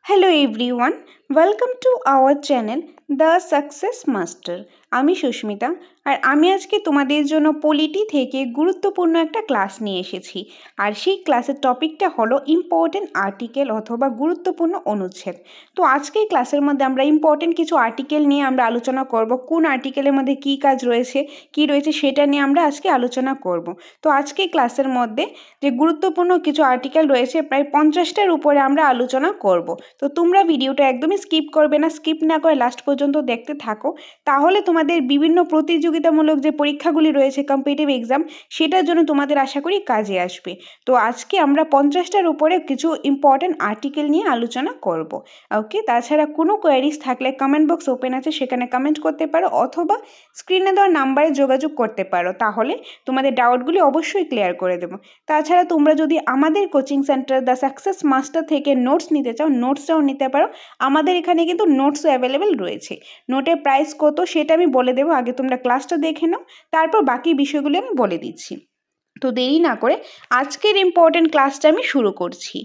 Hello everyone, welcome to our channel The Success Master. আমি সুস্মিতা আর আমি আজকে তোমাদের জন্য পলিটি থেকে গুরুত্বপূর্ণ একটা ক্লাস নিয়ে এসেছি আর সেই ক্লাসের টপিকটা হলো ইম্পর্টেন্ট আর্টিকেল অথবা গুরুত্বপূর্ণ অনুচ্ছেদ। তো আজকে এই ক্লাসের মধ্যে আমরা ইম্পর্টেন্ট কিছু আর্টিকেল নিয়ে আমরা আলোচনা করব, কোন আর্টিকেলের মধ্যে কী কাজ রয়েছে কি রয়েছে সেটা নিয়ে আমরা আজকে আলোচনা করব। তো আজকে ক্লাসের মধ্যে যে গুরুত্বপূর্ণ কিছু আর্টিকেল রয়েছে প্রায় 50টার উপরে আমরা আলোচনা করব। তো তোমরা ভিডিওটা একদমই স্কিপ করবে না, স্কিপ না করে লাস্ট পর্যন্ত দেখতে থাকো, তাহলে তোমাদের বিভিন্ন প্রতিযোগিতামূলক যে পরীক্ষাগুলি রয়েছে কম্পিটিটিভ এক্সাম সেটার জন্য তোমাদের আশা করি কাজে আসবে। তো আজকে আমরা 50টার উপরে কিছু ইম্পর্টেন্ট আর্টিকেল নিয়ে আলোচনা করব। ওকে, তাছাড়া কোনো কোয়ারিজ থাকলে কমেন্ট বক্স ওপেন আছে, সেখানে কমেন্ট করতে পারো অথবা স্ক্রিনে দেওয়া নাম্বারে যোগাযোগ করতে পারো, তাহলে তোমাদের ডাউটগুলি অবশ্যই ক্লিয়ার করে দেবো। তাছাড়া তোমরা যদি আমাদের coaching centre the success master থেকে নোটস নিতে চাও, নোটসটাও নিতে পারো। আমাদের এখানে কিন্তু নোটসও অ্যাভেলেবেল রয়েছে। নোটের প্রাইস কত সেটা আমি বলে দেবো, আগে তোমরা ক্লাসটা দেখে নাও, তারপর বাকি বিষয়গুলি আমি বলে দিচ্ছি। তো দেরি না করে আজকের ইম্পর্টেন্ট ক্লাসটা আমি শুরু করছি।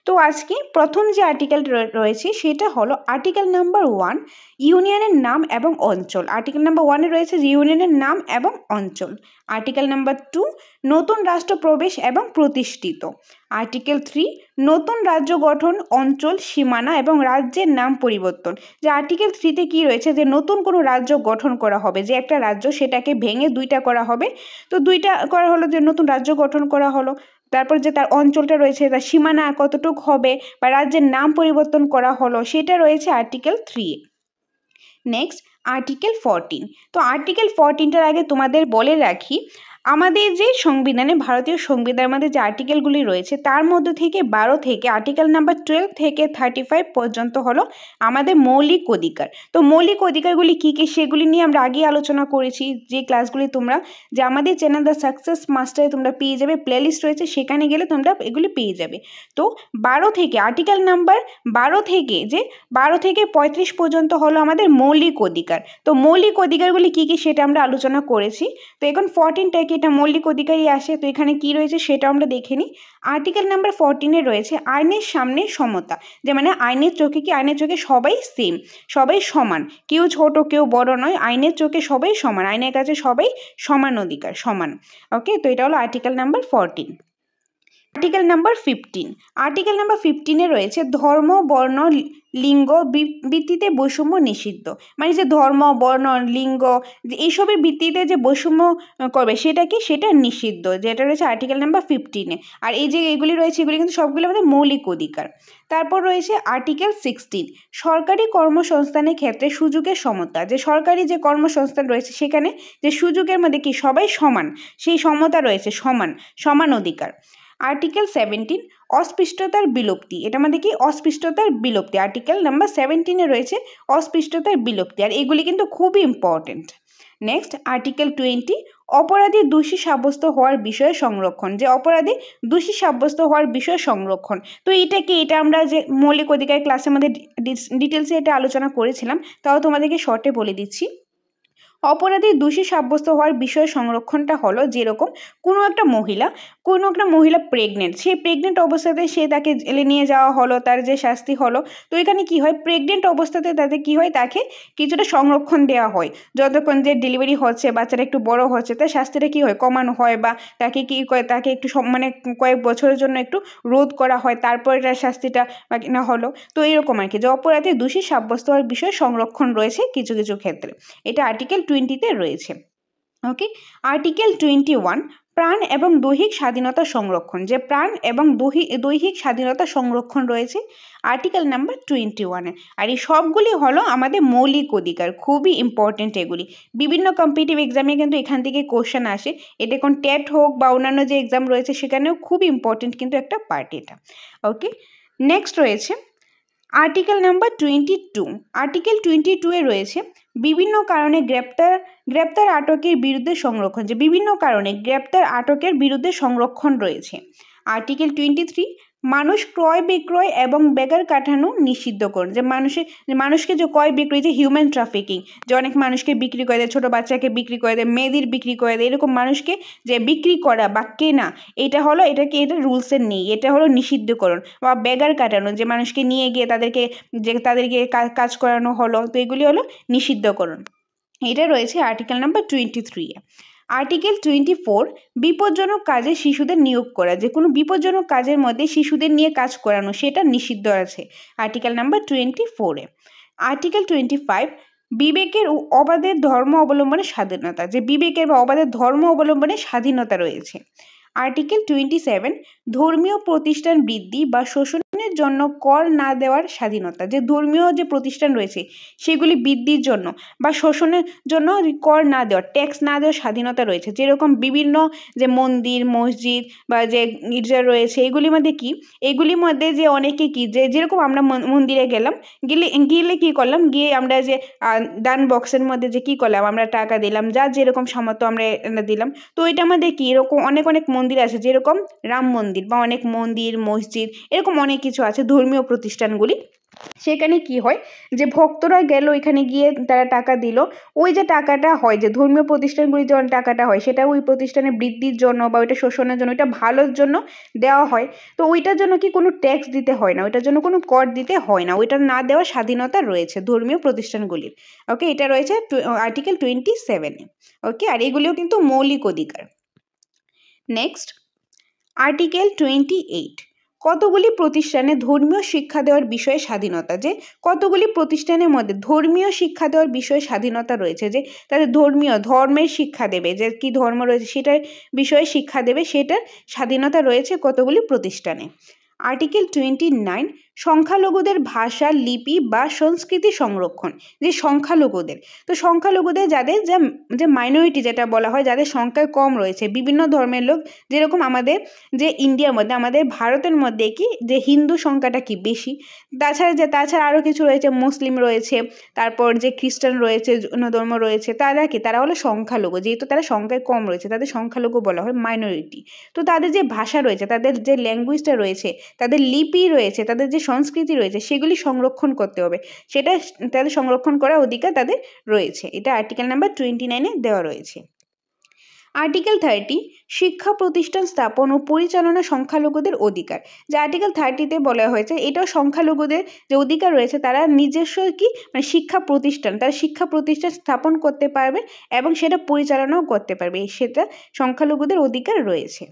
তো আজকে প্রথম যে আর্টিকেল রয়েছে সেটা হলো আর্টিকেল নাম্বার 1, ইউনিয়নের নাম এবং অঞ্চল। আর্টিকেল নাম্বার 1-এ রয়েছে ইউনিয়নের নাম এবং অঞ্চল। আর্টিকেল নাম্বার 2, নতুন রাষ্ট্র প্রবেশ এবং প্রতিষ্ঠিত। আর্টিকেল 3, নতুন রাজ্য গঠন, অঞ্চল, সীমানা এবং রাজ্যের নাম পরিবর্তন। যে আর্টিকেল 3-তে কী রয়েছে, যে নতুন কোনো রাজ্য গঠন করা হবে, যে একটা রাজ্য সেটাকে ভেঙে দুইটা করা হবে। তো দুইটা করা হলো, যে নতুন রাজ্য গঠন করা হলো, তারপর যে তার অঞ্চলটা রয়েছে, তার সীমানা কতটুকু হবে বা রাজ্যের নাম পরিবর্তন করা হলো, সেটা রয়েছে আর্টিকেল 3-এ। Next article 14। তো আর্টিকেল 14টার আগে তোমাদের বলে রাখি, আমাদের যে সংবিধানে, ভারতীয় সংবিধানের মধ্যে যে আর্টিকেলগুলি রয়েছে তার মধ্যে থেকে 12 থেকে আর্টিকেল নাম্বার 12 থেকে 35 পর্যন্ত হলো আমাদের মৌলিক অধিকার। তো মৌলিক অধিকারগুলি কী কী সেগুলি নিয়ে আমরা আগে আলোচনা করেছি, যে ক্লাসগুলি তোমরা যে আমাদের চ্যানেল দ্য সাকসেস মাস্টারে তোমরা পেয়ে যাবে, প্লেলিস্ট রয়েছে, সেখানে গেলে তোমরা এগুলি পেয়ে যাবে। তো 12 থেকে আর্টিকেল নাম্বার 12 থেকে 35 পর্যন্ত হলো আমাদের মৌলিক অধিকার। তো মৌলিক অধিকারগুলি কী কী সেটা আমরা আলোচনা করেছি। তো এখন 14টাকে এটা মৌলিক অধিকারই আসে। তো এখানে কি রয়েছে সেটা আমরা দেখে নিই। আর্টিকেল নাম্বার 14-এ রয়েছে আইনের সামনে সমতা, যে মানে আইনের চোখে কি, আইনের চোখে সবাই সেম, সবাই সমান, কেউ ছোট কেউ বড় নয়, আইনের চোখে সবাই সমান, আইনের কাছে সবাই সমান অধিকার, সমান। ওকে, তো এটা হলো article number 14। Article number 15। Article number 15-এ রয়েছে ধর্ম, বর্ণ, লিঙ্গ ভিত্তিতে বৈষম্য নিষিদ্ধ। মানে যে ধর্ম, বর্ণ, লিঙ্গ যে এইসবের ভিত্তিতে যে বৈষম্য করবে সেটা কি, সেটা নিষিদ্ধ, যেটা রয়েছে আর্টিকেল নাম্বার 15-এ। আর এই যে এগুলি রয়েছে এগুলি কিন্তু সবগুলো আমাদের মৌলিক অধিকার। তারপর রয়েছে আর্টিকেল 16, সরকারি কর্মসংস্থানের ক্ষেত্রে সুযোগের সমতা। যে সরকারি যে কর্মসংস্থান রয়েছে সেখানে যে সুযোগের মধ্যে কি সবাই সমান, সেই সমতা রয়েছে, সমান অধিকার। আর্টিকেল 17, অস্পৃশ্যতার বিলুপ্তি। এটা মানে কি, অস্পৃশ্যতার বিলুপ্তি। আর্টিকেল নাম্বার 17-এ রয়েছে অস্পৃশ্যতার বিলুপ্তি, আর এগুলি কিন্তু খুবই ইম্পর্টেন্ট। নেক্সট আর্টিকেল 20, অপরাধী দোষী সাব্যস্ত হওয়ার বিষয়ে সংরক্ষণ। যে অপরাধী দোষী সাব্যস্ত হওয়ার বিষয়ে সংরক্ষণ। তো এটা কি, এটা আমরা যে মৌলিক অধিকার ক্লাসের মধ্যে ডিটেলসে এটা আলোচনা করেছিলাম, তাও তোমাদেরকে শর্টে বলে দিচ্ছি। অপরাধী দোষী সাব্যস্ত হওয়ার বিষয় সংরক্ষণটা হলো, যেরকম কোনো একটা মহিলা প্রেগনেন্ট, সেই প্রেগনেন্ট অবস্থাতে সে তাকে জেলে নিয়ে যাওয়া হলো, তার যে শাস্তি হলো। তো এখানে কি হয়, প্রেগনেন্ট অবস্থাতে তাতে কি হয়, তাকে কিছুটা সংরক্ষণ দেওয়া হয়, যতক্ষণ যে ডেলিভারি হচ্ছে, বাচ্চাটা একটু বড় হচ্ছে, তার শাস্তিটা কি হয়, কমানো হয়, বা তাকে কি করে, তাকে একটু মানে কয়েক বছরের জন্য একটু রোধ করা হয়, তারপরে তার শাস্তিটা না হলো। তো এরকম আর কি, যে অপরাধী দোষী সাব্যস্ত হওয়ার বিষয়ে সংরক্ষণ রয়েছে কিছু কিছু ক্ষেত্রে, এটা আর্টিকেল 20-তে রয়েছে। ওকে, আর্টিকেল 21, প্রাণ এবং দৈহিক স্বাধীনতা সংরক্ষণ। যে প্রাণ এবং দৈহিক স্বাধীনতা সংরক্ষণ রয়েছে আর্টিকেল নাম্বার 21-এ। আর এই সবগুলি হলো আমাদের মৌলিক অধিকার, খুবই ইম্পর্টেন্ট এগুলি। বিভিন্ন কম্পিটিটিভ এক্সামে কিন্তু এখান থেকে কোশ্চেন আসে, এটা কোন টেট হোক বা অন্যান্য যে এক্সাম রয়েছে সেখানেও খুব ইম্পর্টেন্ট কিন্তু একটা পার্ট এটা। ওকে, নেক্সট রয়েছে আর্টিকেল নাম্বার 22। আর্টিকেল 22-এ রয়েছে বিভিন্ন কারণে গ্রেপ্তার আটকের বিরুদ্ধে সংরক্ষণ। যে বিভিন্ন কারণে গ্রেপ্তার আটকের বিরুদ্ধে সংরক্ষণ রয়েছে। আর্টিকেল 23, মানুষ ক্রয় বিক্রয় এবং বেকার কাটানো নিষিদ্ধকরণ, যে মানুষকে যে ক্রয় বিক্রয়, যে হিউম্যান ট্রাফিকিং, যে অনেক মানুষকে বিক্রি করে দেয়, ছোটো বাচ্চাকে বিক্রি করে দেয়, মেয়েদের বিক্রি করে দেয়, এরকম মানুষকে যে বিক্রি করা বা কেনা, এটা রুলসের নেই, এটা হলো নিষিদ্ধকরণ। বা বেকার কাটানো, যে মানুষকে নিয়ে গিয়ে তাদেরকে কাজ করানো হলো, তো এগুলি হলো নিষিদ্ধকরণ। এটা রয়েছে আর্টিকেল নাম্বার 23 এ। আর্টিকেল 24 বিপজ্জনক কাজে শিশুদের নিয়োগ করা, যে কোনো বিপজ্জনক কাজের মধ্যে শিশুদের নিয়ে কাজ করানো সেটা নিষিদ্ধ আছে আর্টিকেল নাম্বার 24 এ। আর্টিকেল 25 বিবেকের ও অবাধের ধর্ম অবলম্বনের স্বাধীনতা, যে বিবেকের বা অবাধের ধর্ম অবলম্বনের স্বাধীনতা রয়েছে। আর্টিকেল 27 ধর্মীয় প্রতিষ্ঠান বৃদ্ধি বা শোষণের জন্য কর না দেওয়ার স্বাধীনতা, যে ধর্মীয় যে প্রতিষ্ঠান রয়েছে সেগুলি বৃদ্ধির জন্য বা শোষণের জন্য কর না দেওয়ার, ট্যাক্স না দেওয়ার স্বাধীনতা রয়েছে। যেরকম বিভিন্ন যে মন্দির মসজিদ বা যে গির্জা রয়েছে, এগুলির মধ্যে এগুলির মধ্যে যে অনেকে যেরকম আমরা মন্দিরে গেলে কি করলাম, গিয়ে আমরা যে দান বক্সের মধ্যে যে কি করলাম, আমরা টাকা দিলাম, যার যেরকম সামর্থ্য আমরা দিলাম। তো এটার মধ্যে এরকম অনেক মন্দির আছে, যেরকম রাম মন্দির বা অনেক মন্দির মসজিদ, এরকম অনেক কিছু আছে ধর্মীয় প্রতিষ্ঠানগুলি। সেখানে কি হয়, যে ভক্তরা গেল, এখানে গিয়ে তারা টাকা দিল, ওই যে টাকাটা হয়, যে ধর্মীয় প্রতিষ্ঠানগুলি যখন টাকাটা হয়, সেটা ওই প্রতিষ্ঠানের বৃদ্ধির জন্য বা ওইটা শোষণের জন্য, ওইটা ভালোর জন্য দেওয়া হয়। তো ওইটার জন্য কোনো ট্যাক্স দিতে হয় না, ওইটার জন্য কোনো কর দিতে হয় না, ওইটা না দেওয়ার স্বাধীনতা রয়েছে ধর্মীয় প্রতিষ্ঠানগুলির। ওকে, এটা রয়েছে আর্টিকেল 27 এ। ওকে, আর এগুলিও কিন্তু মৌলিক অধিকার। নেক্সট, আর্টিকেল 28 কতগুলি প্রতিষ্ঠানে ধর্মীয় শিক্ষা দেওয়ার বিষয়ে স্বাধীনতা, যে কতগুলি প্রতিষ্ঠানের মধ্যে ধর্মীয় শিক্ষা দেওয়ার বিষয়ে স্বাধীনতা রয়েছে, যে তাদের ধর্মের শিক্ষা দেবে, যে কি ধর্ম রয়েছে সেটার বিষয়ে শিক্ষা দেবে, সেটার স্বাধীনতা রয়েছে কতগুলি প্রতিষ্ঠানে। আর্টিকেল 29 সংখ্যালঘুদের ভাষা লিপি বা সংস্কৃতি সংরক্ষণ, যে সংখ্যালঘুদের, তো সংখ্যালঘুদের যাদের যে মাইনরিটি যেটা বলা হয়, যাদের সংখ্যায় কম রয়েছে, বিভিন্ন ধর্মের লোক, যেরকম আমাদের যে ইন্ডিয়ার মধ্যে, আমাদের ভারতের মধ্যে যে হিন্দু সংখ্যাটা বেশি, তাছাড়া আরও কিছু রয়েছে, মুসলিম রয়েছে, তারপর যে খ্রিস্টান রয়েছে, অন্য ধর্ম রয়েছে, তারা হলো সংখ্যালঘু, যেহেতু তারা সংখ্যায় কম রয়েছে তাদের সংখ্যালঘু বলা হয়, মাইনরিটি। তো তাদের যে ভাষা রয়েছে, তাদের যে ল্যাঙ্গুয়েজটা রয়েছে, তাদের লিপি রয়েছে, তাদের যে সংস্কৃতি রয়েছে, সেগুলি সংরক্ষণ করতে হবে, সেটা তাদের সংরক্ষণ করার অধিকার তাদের রয়েছে। এটা আর্টিকেল নাম্বার 29 দেওয়া রয়েছে। আর্টিকেল 30 শিক্ষা প্রতিষ্ঠান স্থাপন ও পরিচালনা সংখ্যালঘুদের অধিকার, যে আর্টিকেল 30 বলা হয়েছে, এটাও সংখ্যালঘুদের যে অধিকার রয়েছে, তারা নিজস্ব শিক্ষা প্রতিষ্ঠান স্থাপন করতে পারবে এবং সেটা পরিচালনাও করতে পারবে, সেটা সংখ্যালঘুদের অধিকার রয়েছে।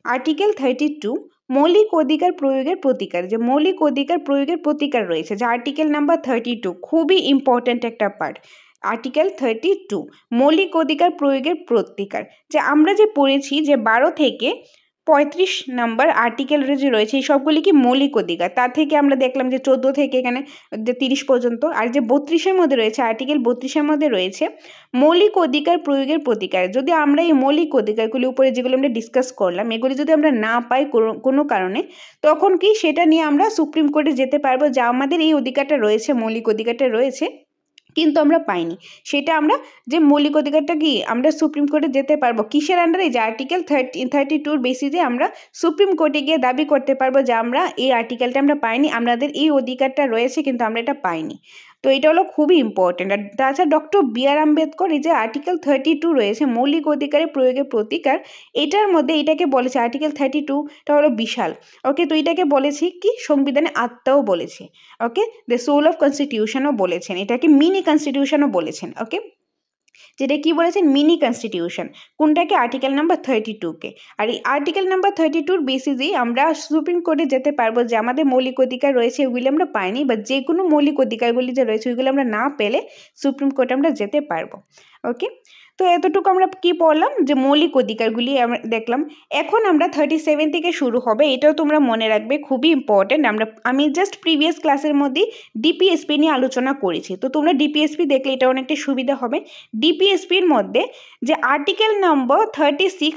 আর্টিকেল 32 মৌলিক অধিকার প্রয়োগের প্রতিকার, যে মৌলিক অধিকার প্রয়োগের প্রতিকার রয়েছে, যে আর্টিকেল নাম্বার 32 খুবই ইম্পর্ট্যান্ট একটা পার্ট। আর্টিকেল 32 মৌলিক অধিকার প্রয়োগের প্রতিকার, যে আমরা যে পড়েছি যে 12 থেকে 35 নাম্বার আর্টিকেল যে রয়েছে, এই সবগুলি মৌলিক অধিকার। তার থেকে আমরা দেখলাম যে 14 থেকে এখানে যে 30 পর্যন্ত, আর যে 32-এর মধ্যে রয়েছে, আর্টিকেল 32-এর মধ্যে রয়েছে মৌলিক অধিকার প্রয়োগের প্রতিকার। যদি আমরা এই মৌলিক অধিকারগুলির উপরে যেগুলো আমরা ডিসকাস করলাম, এগুলি যদি আমরা না পাই কোনো কারণে, তখন সেটা নিয়ে আমরা সুপ্রিম কোর্টে যেতে পারবো, যে আমাদের এই অধিকারটা রয়েছে, মৌলিক অধিকারটা রয়েছে, কিন্তু আমরা পাইনি, সেটা আমরা যে মৌলিক অধিকারটা আমরা সুপ্রিম কোর্টে যেতে পারবো কিসের আন্ডারে, যে আর্টিকেল 32 বেসিসে আমরা সুপ্রিম কোর্টে গিয়ে দাবি করতে পারবো যে আমরা এই আর্টিকেলটা আমরা পাইনি, আমাদের এই অধিকারটা রয়েছে কিন্তু আমরা এটা পাইনি। তো এটা হলো খুবই ইম্পর্টেন্ট। আর তাছাড়া ডক্টর বি.আর. আম্বেদকর এই যে আর্টিকেল 32 রয়েছে মৌলিক অধিকারের প্রয়োগের প্রতিকার, এটার মধ্যে এটাকে বলেছে আর্টিকেল 32টা হলো বিশাল। ওকে, তো এটাকে বলেছি সংবিধানে আত্মাও বলেছে। ওকে, দ্য সোল অফ কনস্টিটিউশনও বলেছেন, এটাকে মিনি কনস্টিটিউশনও বলেছেন। ওকে, যেটা কি বলেছেন, মিনি কনস্টিটিউশন, কোনটাকে, আর্টিকেল নাম্বার 32-কে। আর এই আর্টিকেল নাম্বার 32-র বেসিসেই আমরা সুপ্রিম কোর্টে যেতে পারবো, যে আমাদের মৌলিক অধিকার রয়েছে ওইগুলি আমরা পাইনি, বা যে কোনো মৌলিক অধিকারগুলি যে রয়েছে ওইগুলো আমরা না পেলে সুপ্রিম কোর্টে আমরা যেতে পারবো। ওকে, তো এতটুকু আমরা কি পড়লাম, যে মৌলিক অধিকারগুলি আমরা দেখলাম। এখন আমরা 37 থেকে শুরু হবে, এটাও তোমরা মনে রাখবে, খুবই ইম্পর্টেন্ট। আমি জাস্ট প্রিভিয়াস ক্লাসের মধ্যেই ডিপিএসপি নিয়ে আলোচনা করেছি, তো তোমরা ডিপিএসপি দেখলে এটা অনেকটা সুবিধা হবে। ডিপিএসপির মধ্যে যে আর্টিকেল নাম্বার 36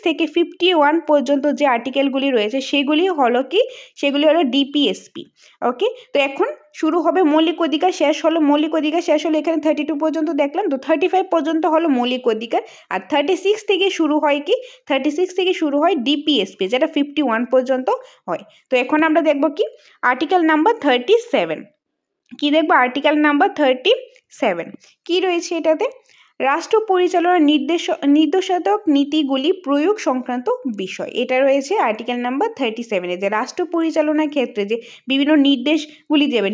থেকে 51 পর্যন্ত যে আর্টিকেলগুলি রয়েছে, সেগুলি হলো ডিপিএসপি। ওকে, তো এখন শুরু হবে মৌলিক অধিকার শেষ হলো, এখানে 32 পর্যন্ত দেখলাম, পর্যন্ত, 35 পর্যন্ত হলো মৌলিক অধিকার, আর 36 থেকে শুরু হয় কি, 36 থেকে শুরু হয় ডিপিএসপি, যেটা 51 পর্যন্ত হয়। তো এখন আমরা দেখব কি আর্টিকেল নাম্বার 37, কি দেখবো আর্টিকেল নাম্বার 37 কি রয়েছে এটাতে, রাষ্ট্র পরিচালনার নির্দেশাত্মক নীতিগুলি প্রয়োগ সংক্রান্ত বিষয়, এটা রয়েছে আর্টিকেল নাম্বার 37-এ, যে রাষ্ট্র পরিচালনার ক্ষেত্রে যে বিভিন্ন নির্দেশগুলি দেবে,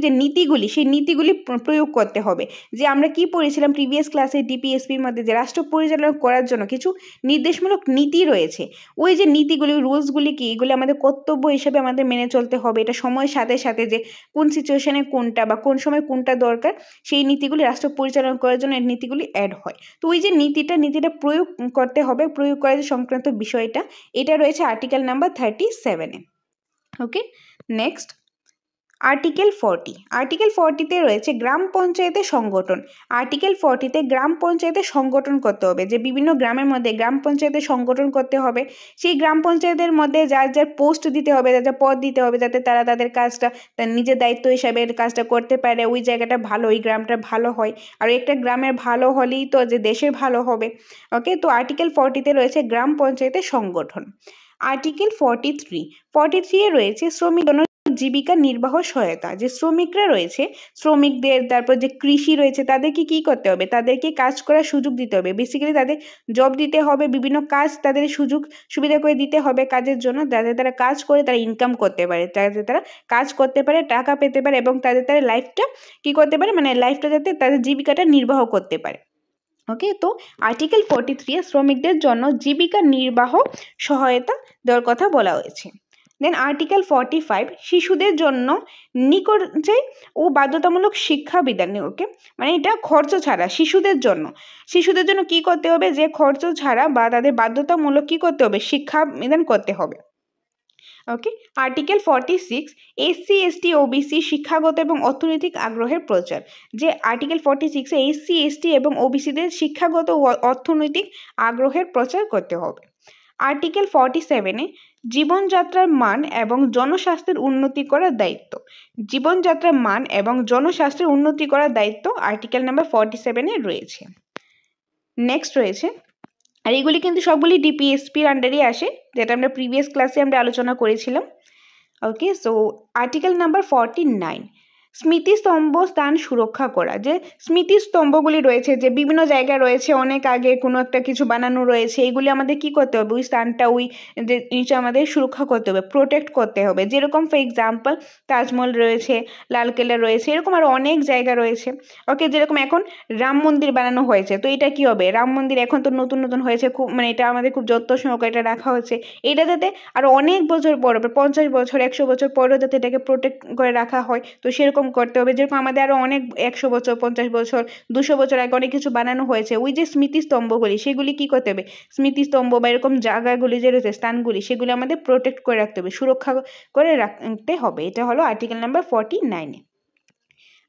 যে নীতিগুলি, সেই নীতিগুলি প্রয়োগ করতে হবে। যে আমরা কি পড়েছিলাম প্রিভিয়াস ক্লাসে ডিপিএসপির মধ্যে, যে রাষ্ট্র পরিচালনা করার জন্য কিছু নির্দেশমূলক নীতি রয়েছে, ওই যে নীতিগুলি, রুলসগুলি কি, এগুলি আমাদের কর্তব্য হিসেবে আমাদের মেনে চলতে হবে। এটা সময়ের সাথে সাথে যে কোন সিচুয়েশনে কোনটা বা কোন সময় কোনটা দরকার, সেই নীতিগুলি রাষ্ট্র পরিচালনা করার জন্য এই নীতিগুলি অ্যাড হয়। তো ওই যে নীতিটা প্রয়োগ করতে হবে, প্রয়োগ করার যে সংক্রান্ত বিষয়টা, এটা রয়েছে আর্টিকেল নাম্বার 37-এ। ওকে, নেক্সট আর্টিকেল 40, আর্টিকেল 40-তে রয়েছে গ্রাম পঞ্চায়েতের সংগঠন। আর্টিকেল 40-তে গ্রাম পঞ্চায়েতের সংগঠন করতে হবে, যে বিভিন্ন গ্রামের মধ্যে গ্রাম পঞ্চায়েতের সংগঠন করতে হবে, সেই গ্রাম পঞ্চায়েতের মধ্যে যার যার পোস্ট দিতে হবে, যার পদ দিতে হবে, যাতে তারা তাদের কাজটা তার নিজের দায়িত্ব হিসাবে কাজটা করতে পারে, ওই জায়গাটা ভালো, ওই গ্রামটা ভালো হয়। আর একটা গ্রামের ভালো হলেই তো যে দেশের ভালো হবে। ওকে, তো আর্টিকেল 40-তে রয়েছে গ্রাম পঞ্চায়েতের সংগঠন। আর্টিকেল 43-এ রয়েছে শ্রমিক জীবিকা নির্বাহ সহায়তা, যে শ্রমিকরা রয়েছে, শ্রমিকদের, তারপর যে কৃষি রয়েছে, তাদেরকে কি করতে হবে, তাদেরকে কাজ করার সুযোগ দিতে হবে, বেসিক্যালি তাদের জব দিতে হবে, বিভিন্ন কাজ তাদের সুযোগ সুবিধা করে দিতে হবে কাজের জন্য, যাতে তারা কাজ করে তারা ইনকাম করতে পারে, যাতে তারা কাজ করতে পারে, টাকা পেতে পারে, এবং তাদের লাইফটা কি করতে পারে, মানে লাইফটা যাতে তাদের জীবিকাটা নির্বাহ করতে পারে। ওকে, তো আর্টিকেল 43-এ শ্রমিকদের জন্য জীবিকা নির্বাহ সহায়তা দেওয়ার কথা বলা হয়েছে। দেন আর্টিকেল 45, শিশুদের জন্য নিকটে ও বাধ্যতামূলক শিক্ষা বিধান। ওকে, মানে এটা খরচ ছাড়া শিশুদের জন্য কি করতে হবে, যে খরচ ছাড়া বা তাদের বাধ্যতামূলক কি করতে হবে, শিক্ষা বিধান করতে হবে। ওকে, আর্টিকেল 46, এসসি এসটি ওবিসি শিক্ষাগত এবং অর্থনৈতিক আগ্রহের প্রচার, যে আর্টিকেল 46-এ এসসি এসটি এবং ওবিসিদের শিক্ষাগত ও অর্থনৈতিক আগ্রহের প্রচার করতে হবে। আর্টিকেল 47-এ জীবনযাত্রার মান এবং জনস্বাস্থ্যের উন্নতি করার দায়িত্ব, জীবনযাত্রার মান এবং জনস্বাস্থ্যের উন্নতি করার দায়িত্ব আর্টিকেল নাম্বার 47-এ রয়েছে। নেক্সট রয়েছে, আর এগুলি কিন্তু সবগুলি ডিপিএসপির আন্ডারই আসে, যেটা আমরা প্রিভিয়াস ক্লাসে আমরা আলোচনা করেছিলাম। ওকে, সো আর্টিকেল নাম্বার 49, স্মৃতিস্তম্ভ স্থান সুরক্ষা করা, যে স্মৃতিস্তম্ভগুলি রয়েছে, যে বিভিন্ন জায়গায় রয়েছে, অনেক আগে কোনো একটা কিছু বানানো রয়েছে, এগুলি আমাদের কি করতে হবে, ওই স্থানটা, ওই যে জিনিসটা আমাদের সুরক্ষা করতে হবে, প্রোটেক্ট করতে হবে। যেরকম ফর এক্সাম্পল তাজমহল রয়েছে, লালকেল্লা রয়েছে, এরকম আরও অনেক জায়গা রয়েছে। ওকে, যেরকম এখন রাম মন্দির বানানো হয়েছে, তো এটা কি হবে, রাম মন্দির এখন তো নতুন নতুন হয়েছে, খুব মানে এটা আমাদের খুব যত্ন সহকারে এটা রাখা হচ্ছে, এটা যাতে আরও অনেক বছর পর, 50 বছর 100 বছর পরেও যাতে এটাকে প্রোটেক্ট করে রাখা হয়, তো সেরকম করতে হবে। যেরকম আমাদের আরও অনেক 100 বছর 50 বছর 200 বছর আগে অনেক কিছু বানানো হয়েছে, ওই যে স্মৃতিস্তম্ভগুলি, সেগুলি কি করতে হবে, স্মৃতিস্তম্ভ বা এরকম জায়গাগুলি যে রয়েছে, স্থানগুলি, সেগুলি আমাদের প্রোটেক্ট করে রাখতে হবে, সুরক্ষা করে রাখতে হবে। এটা হলো আর্টিকেল নাম্বার 49-এ।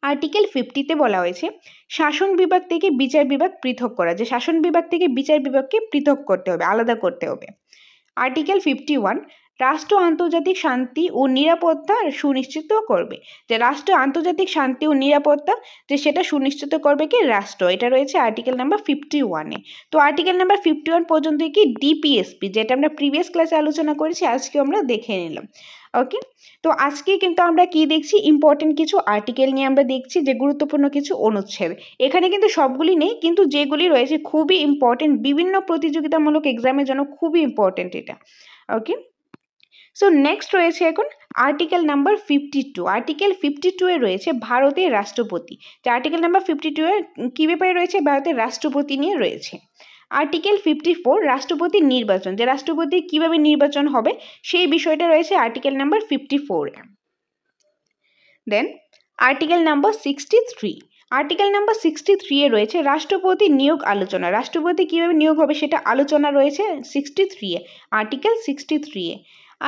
আর্টিকেল 50-তে বলা হয়েছে শাসন বিভাগ থেকে বিচার বিভাগ পৃথক করা, যে শাসন বিভাগ থেকে বিচার বিভাগকে পৃথক করতে হবে, আলাদা করতে হবে। আর্টিকেল 51, রাষ্ট্র আন্তর্জাতিক শান্তি ও নিরাপত্তা সুনিশ্চিত করবে, যে রাষ্ট্র আন্তর্জাতিক শান্তি ও নিরাপত্তা যে সেটা সুনিশ্চিত করবে কি রাষ্ট্র, এটা রয়েছে আর্টিকেল নাম্বার 51-এ। তো আর্টিকেল নাম্বার 51 পর্যন্ত কি ডিপিএসপি, যেটা আমরা প্রিভিয়াস ক্লাসে আলোচনা করেছি, আজকে আমরা দেখে নিলাম। ওকে, তো আজকে কিন্তু আমরা কি দেখছি, ইম্পর্টেন্ট কিছু আর্টিকেল নিয়ে আমরা দেখছি, যে গুরুত্বপূর্ণ কিছু অনুচ্ছেদ, এখানে কিন্তু সবগুলি নেই, কিন্তু যেগুলি রয়েছে খুবই ইম্পর্টেন্ট, বিভিন্ন প্রতিযোগিতামূলক এক্সামের জন্য খুবই ইম্পর্টেন্ট এটা। ওকে, সো নেক্সট রয়েছে এখন আর্টিকেল নাম্বার 52। আর্টিকেল 52-এ রয়েছে ভারতের রাষ্ট্রপতি, যে আর্টিকেল নাম্বার 52-এ কী ব্যাপারে রয়েছে, ভারতের রাষ্ট্রপতি নিয়ে রয়েছে। আর্টিকেল 54, রাষ্ট্রপতির নির্বাচন, যে রাষ্ট্রপতি কিভাবে নির্বাচন হবে সেই বিষয়টা রয়েছে আর্টিকেল নাম্বার 54-এ। দেন আর্টিকেল নাম্বার 63, আর্টিকেল নাম্বার 63-এ রয়েছে রাষ্ট্রপতি নিয়োগ আলোচনা, রাষ্ট্রপতি কিভাবে নিয়োগ হবে সেটা আলোচনা রয়েছে 63-এ, আর্টিকেল 63-এ।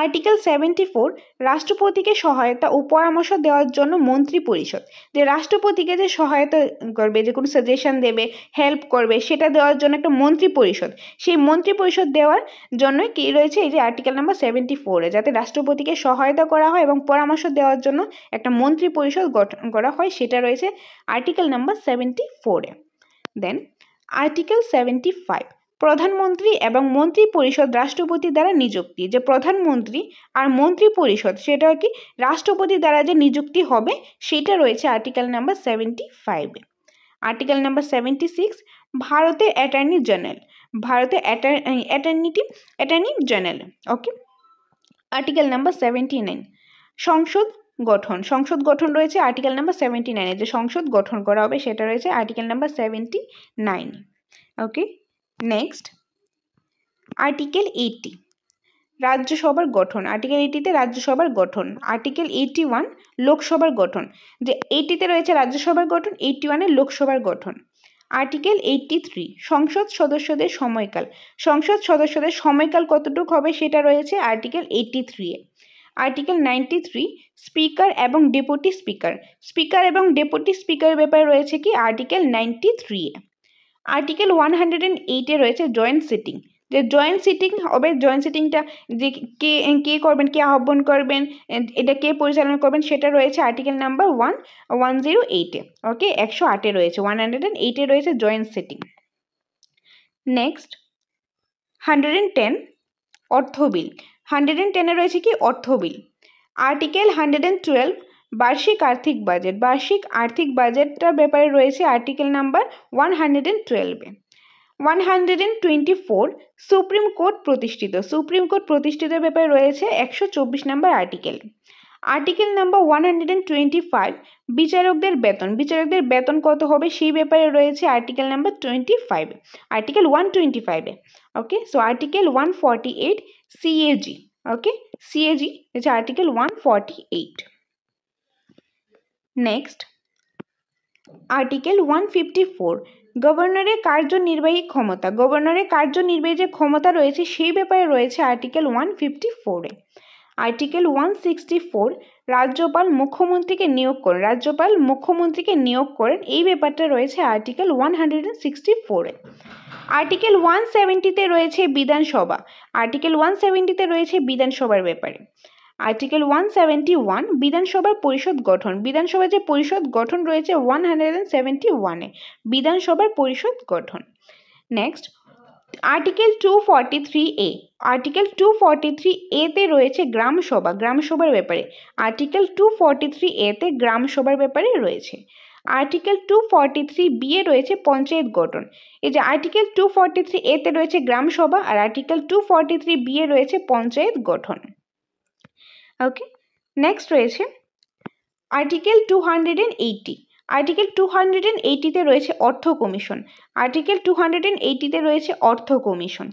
আর্টিকেল 74, রাষ্ট্রপতিকে সহায়তা ও পরামর্শ দেওয়ার জন্য মন্ত্রী পরিষদ, যে রাষ্ট্রপতিকে যে সহায়তা করবে, যে কোনো সাজেশন দেবে, হেল্প করবে, সেটা দেওয়ার জন্য একটা মন্ত্রী পরিষদ, সেই মন্ত্রী পরিষদ দেওয়ার জন্যই কি রয়েছে এই যে আর্টিকেল নাম্বার 74-এ, যাতে রাষ্ট্রপতিকে সহায়তা করা হয় এবং পরামর্শ দেওয়ার জন্য একটা মন্ত্রী পরিষদ গঠন করা হয়, সেটা রয়েছে আর্টিকেল নাম্বার 74-এ। দেন আর্টিকেল 75, প্রধানমন্ত্রী এবং মন্ত্রী পরিষদ রাষ্ট্রপতি দ্বারা নিযুক্তি। যে প্রধানমন্ত্রী আর মন্ত্রী পরিষদ সেটা কি রাষ্ট্রপতি দ্বারা যে নিযুক্তি হবে সেটা রয়েছে আর্টিকেল নাম্বার 75। আর্টিকেল নাম্বার 76, ভারতের অ্যাটর্নি জেনারেল, ভারতের অ্যাটর্নি জেনারেল। ওকে, আর্টিকেল নাম্বার 79, সংসদ গঠন, সংসদ গঠন রয়েছে আর্টিকেল নাম্বার 79, যে সংসদ গঠন করা হবে সেটা রয়েছে আর্টিকেল নাম্বার 79। ওকে, নেক্সট আর্টিকেল 80, রাজ্যসভার গঠন। আর্টিকেল 80-তে রাজ্যসভার গঠন। আর্টিকেল 81, লোকসভার গঠন। যে 80-তে রয়েছে রাজ্যসভার গঠন, 81-এ লোকসভার গঠন। আর্টিকেল 83, সংসদ সদস্যদের সময়কাল। সংসদ সদস্যদের সময়কাল কতটুকু হবে সেটা রয়েছে আর্টিকেল 83-এ। আর্টিকেল 93, স্পিকার এবং ডেপুটি স্পিকার। স্পিকার এবং ডেপুটি স্পিকারের ব্যাপারে রয়েছে কি আর্টিকেল 93-এ। আর্টিকেল 108-এ রয়েছে জয়েন্ট সিটিং। যে জয়েন্ট সিটিং হবে, জয়েন্ট সিটিংটা যে কে করবেন, কে আহ্বান করবেন, এটা কে পরিচালনা করবেন সেটা রয়েছে আর্টিকেল নাম্বার 108-এ। ওকে, 108-এ রয়েছে, 108-এ রয়েছে জয়েন্ট সিটিং। নেক্সট 110, অর্থ বিল। 110-এ রয়েছে কি অর্থ বিল। আর্টিকেল 112, বার্ষিক আর্থিক বাজেট। বার্ষিক আর্থিক বাজেটটার ব্যাপারে রয়েছে আর্টিকেল নাম্বার 112-এ। 124, সুপ্রিম কোর্ট প্রতিষ্ঠিত। সুপ্রিম কোর্ট প্রতিষ্ঠিতের ব্যাপারে রয়েছে 124 নম্বর আর্টিকেল। আর্টিকেল নাম্বার 125, বিচারকদের বেতন। বিচারকদের বেতন কত হবে সেই ব্যাপারে রয়েছে আর্টিকেল নাম্বার 25, আর্টিকেল 125-এ। ওকে, সো আর্টিকেল 148, সিএজি। ওকে, সিএজি হচ্ছে আর্টিকেল 148। নেক্সট আর্টিকেল 154, গভর্নরের কার্যনির্বাহী ক্ষমতা। গভর্নরের কার্যনির্বাহী যে ক্ষমতা রয়েছে সেই ব্যাপারে রয়েছে আর্টিকেল 154-এ। আর্টিকেল 164, রাজ্যপাল মুখ্যমন্ত্রীকে নিয়োগ করেন। রাজ্যপাল মুখ্যমন্ত্রীকে নিয়োগ করেন, এই ব্যাপারটা রয়েছে আর্টিকেল 164-এ। আর্টিকেল 170-তে রয়েছে বিধানসভা। আর্টিকেল 170-তে রয়েছে বিধানসভার ব্যাপারে। আর্টিকেল 171, বিধানসভার পরিষদ গঠন। বিধানসভার যে পরিষদ গঠন রয়েছে 171-এ, বিধানসভার পরিষদ গঠন। নেক্সট আর্টিকেল 243A, আর্টিকেল 243A-তে রয়েছে গ্রাম সভা, গ্রাম সভার ব্যাপারে। আর্টিকেল 243A-তে গ্রাম সভার ব্যাপারে রয়েছে। আর্টিকেল 243B-এ রয়েছে পঞ্চায়েত গঠন। এই যে আর্টিকেল 243A-তে রয়েছে গ্রাম সভা আর আর্টিকেল 243B-এ রয়েছে পঞ্চায়েত গঠন। ওকে, নেক্সট রয়েছে আর্টিকেল 280। আর্টিকেল 280-তে রয়েছে অর্থ কমিশন। আর্টিকেল 280-তে রয়েছে অর্থ কমিশন।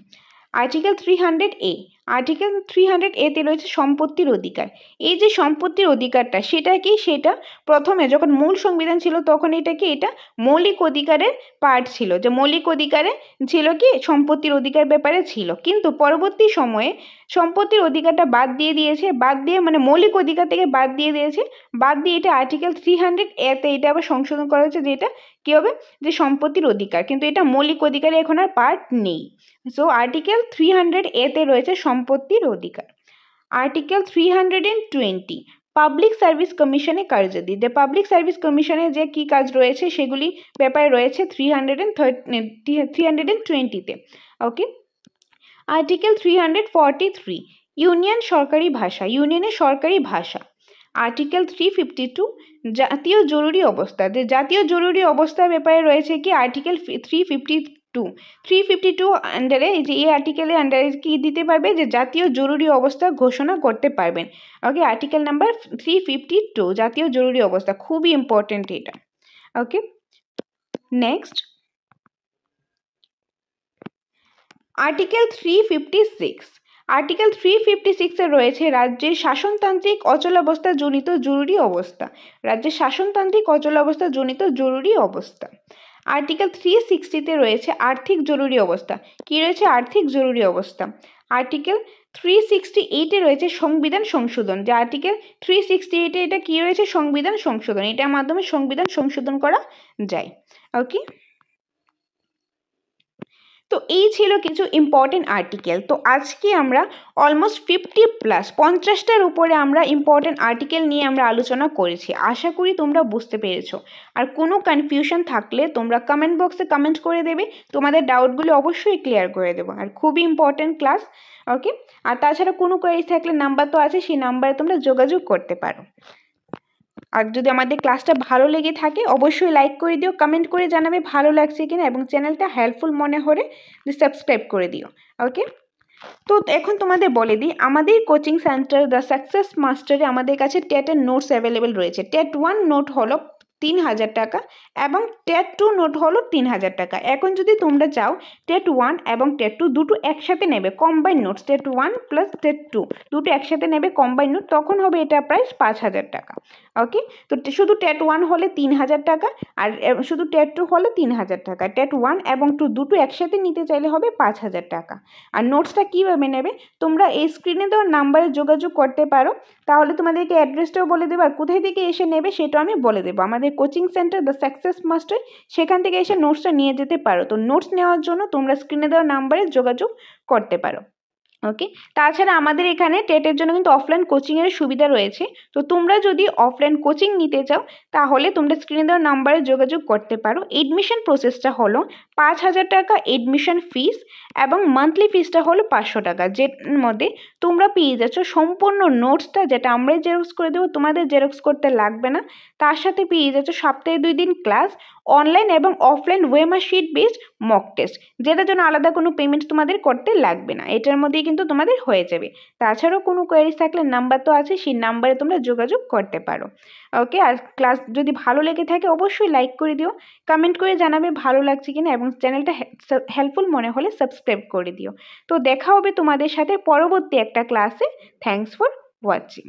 আর্টিকেল 300A, আর্টিকেল 300A-তে রয়েছে সম্পত্তির অধিকার। এই যে সম্পত্তির অধিকারটা সেটা কি, সেটা প্রথমে যখন মূল সংবিধান ছিল তখন এটা কি, এটা মৌলিক অধিকারের পার্ট ছিল, যে মৌলিক অধিকারে ছিল কি সম্পত্তির অধিকার ব্যাপারে ছিল, কিন্তু পরবর্তী সময়ে সম্পত্তির অধিকারটা বাদ দিয়ে দিয়েছে, বাদ দিয়ে মানে মৌলিক অধিকার থেকে বাদ দিয়ে দিয়েছে, বাদ দিয়ে এটা আর্টিকেল 300A-তে এটা আবার সংশোধন করা হয়েছে, যেটা কি হবে যে সম্পত্তির অধিকার, কিন্তু এটা মৌলিক অধিকারে এখন আর পার্ট নেই। সো আর্টিকেল 300A-তে রয়েছে সম্পত্তির অধিকার। আর্টিকেল 320, পাবলিক সার্ভিস কমিশনের কার্যাদি। যে পাবলিক সার্ভিস কমিশনের যে কি কাজ রয়েছে সেগুলি ব্যাপারে রয়েছে 320-তে। ওকে, আর্টিকেল 343, ইউনিয়ন সরকারি ভাষা, ইউনিয়নের সরকারি ভাষা। আর্টিকেল 352, জাতীয় জরুরি অবস্থা। যে জাতীয় জরুরি অবস্থার ব্যাপারে রয়েছে কি আর্টিকেল 352 আন্ডারে, যে এই আর্টিকেলের আন্ডারে কি দিতে পারবে, যে জাতীয় জরুরি অবস্থা ঘোষণা করতে পারবেন। ওকে, আর্টিকেল নাম্বার 352, জাতীয় জরুরি অবস্থা, খুবই ইম্পর্টেন্ট এটা। ওকে, নেক্সট আর্টিকেল 356। আর্টিকেল 356-এ রয়েছে রাজ্যের শাসনতান্ত্রিক অচলাবস্থা জনিত জরুরি অবস্থা। রাজ্যের শাসনতান্ত্রিক অচলাবস্থা জনিত জরুরি অবস্থা। আর্টিকেল 360-তে রয়েছে আর্থিক জরুরি অবস্থা। কি রয়েছে, আর্থিক জরুরি অবস্থা। আর্টিকেল 368-এ রয়েছে সংবিধান সংশোধন। যে আর্টিকেল 368-এ এটা কি রয়েছে, সংবিধান সংশোধন, এটার মাধ্যমে সংবিধান সংশোধন করা যায়। ওকে, তো এই ছিল কিছু ইম্পর্টেন্ট আর্টিকেল। তো আজকে আমরা অলমোস্ট 50+ উপরে আমরা ইম্পর্টেন্ট আর্টিকেল নিয়ে আমরা আলোচনা করেছি। আশা করি তোমরা বুঝতে পেরেছো। আর কোনো কনফিউশন থাকলে তোমরা কমেন্ট বক্সে কমেন্ট করে দেবে, তোমাদের ডাউটগুলো অবশ্যই ক্লিয়ার করে দেবো। আর খুবই ইম্পর্টেন্ট ক্লাস, ওকে। আর তাছাড়া কোনো কোয়েরি থাকলে নাম্বার তো আছে, সেই নাম্বারে তোমরা যোগাযোগ করতে পারো। আর যদি আমাদের ক্লাসটা ভালো লেগে থাকে অবশ্যই লাইক করে দিও, কমেন্ট করে জানাবে ভালো লাগছে কিনা, এবং চ্যানেলটা হেল্পফুল মনে হলে সাবস্ক্রাইব করে দিও, ওকে। তো এখন তোমাদের বলে দিই, আমাদের কোচিং সেন্টার দ্য সাকসেস মাস্টারে আমাদের কাছে টেটের নোটস অ্যাভেলেবেল রয়েছে। টেট 1 নোট হলো 3000 টাকা এবং টেট 2 নোট হলো 3000 টাকা। এখন যদি তোমরা চাও টেট 1 এবং টেট 2 দুটো একসাথে নেবে, combine notes, TET 1 plus TET 2 দুটো একসাথে নেবে কম্বাইন নোট, তখন হবে এটা প্রাইস 5000 টাকা, ওকে। তো শুধু টেট 1 হলে 3000 টাকা, আর শুধু টেট 2 হলে 3000 টাকা। টেট 1 এবং 2 দুটো একসাথে নিতে চাইলে হবে 5000 টাকা। আর নোটসটা কীভাবে নেবে, তোমরা এই স্ক্রিনে দেওয়া নাম্বারে যোগাযোগ করতে পারো, তাহলে তোমাদেরকে অ্যাড্রেসটাও বলে দেবো, আর কোথায় থেকে এসে নেবে সেটাও আমি বলে দেবো। আমাদের coaching centre the success master, সেখান থেকে এসে নোটসটা নিয়ে যেতে পারো। তো নোটস নেওয়ার জন্য তোমরা স্ক্রিনে দেওয়া নাম্বারে যোগাযোগ করতে পারো, ওকে। তাছাড়া আমাদের এখানে টেটের জন্য কিন্তু অফলাইন কোচিংয়ের সুবিধা রয়েছে। তো তোমরা যদি অফলাইন কোচিং নিতে চাও তাহলে তোমরা স্ক্রিনে দেওয়া নাম্বারে যোগাযোগ করতে পারো। এডমিশন প্রসেসটা হলো 5000 টাকা এডমিশন ফিস, এবং মান্থলি ফিসটা হলো 500 টাকা, যের মধ্যে তোমরা পেয়ে যাচ্ছ সম্পূর্ণ নোটসটা, যেটা আমরাই জেরক্স করে দেবো, তোমাদের জেরক্স করতে লাগবে না। তার সাথে পেয়ে যাচ্ছ সপ্তাহে 2 দিন ক্লাস, অনলাইন এবং offline OMR sheet based mock test, যেটার জন্য আলাদা কোনো পেমেন্ট তোমাদের করতে লাগবে না, এটার মধ্যেই কিন্তু তোমাদের হয়ে যাবে। তাছাড়াও কোনো কোয়েরিজ থাকলে নাম্বার তো আছে, সেই নাম্বারে তোমরা যোগাযোগ করতে পারো, ওকে। আর ক্লাস যদি ভালো লেগে থাকে অবশ্যই লাইক করে দিও, কমেন্ট করে জানাবে ভালো লাগছে কিনা, এবং চ্যানেলটা হেল্পফুল মনে হলে সাবস্ক্রাইব করে দিও। তো দেখা হবে তোমাদের সাথে পরবর্তী একটা ক্লাসে। Thanks for watching.